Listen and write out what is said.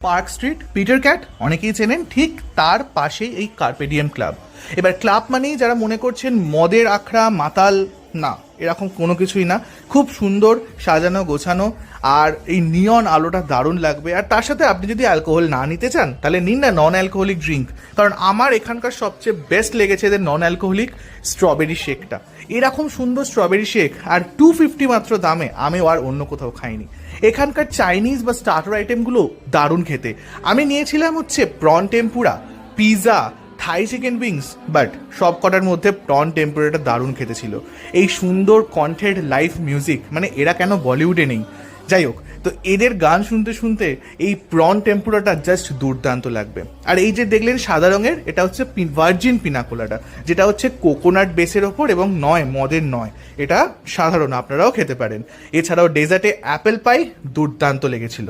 Park street Peter cat অনেকেই চেনেন, ঠিক তার পাশেই এই কার্পে ডিএম ক্লাব। এবার ক্লাব মানেই যারা মনে করছেন মদের আখড়া মাতাল, না, এরকম কোনো কিছুই না। খুব সুন্দর সাজানো গোছানো, আর এই নিয়ন আলোটা দারুণ লাগবে। আর তার সাথে আপনি যদি অ্যালকোহল না নিতে চান তাহলে নিন না নন অ্যালকোহলিক ড্রিঙ্ক, কারণ আমার এখানকার সবচেয়ে বেস্ট লেগেছে এদের নন অ্যালকোহলিক স্ট্রবেরি শেকটা। এরকম সুন্দর স্ট্রবেরি শেক আর 250 মাত্র দামে আমি আর অন্য কোথাও খাইনি। এখানকার চাইনিজ বা স্টার্টার আইটেমগুলো দারুণ খেতে। আমি নিয়েছিলাম হচ্ছে prawn tempura, pizza, Thai chicken wings, but সব কটার মধ্যে প্রন টেম্পুরাটা দারুণ খেতে ছিল। এই সুন্দর কন্টেন্ট লাইভ মিউজিক, মানে এরা কেন বলিউডে নেই? যাই হোক, তো এদের গান শুনতে শুনতে এই প্রন টেম্পুরাটা জাস্ট দুর্দান্ত লাগবে। আর এই যে দেখলেন সাদা রঙের, এটা হচ্ছে ভার্জিন পিনাকোলাটা, যেটা হচ্ছে কোকোনাট বেসের ওপর এবং নয় মদের নয়, এটা সাধারণ, আপনারাও খেতে পারেন। এছাড়াও ডেজার্টে অ্যাপেল পাই দুর্দান্ত লেগেছিল।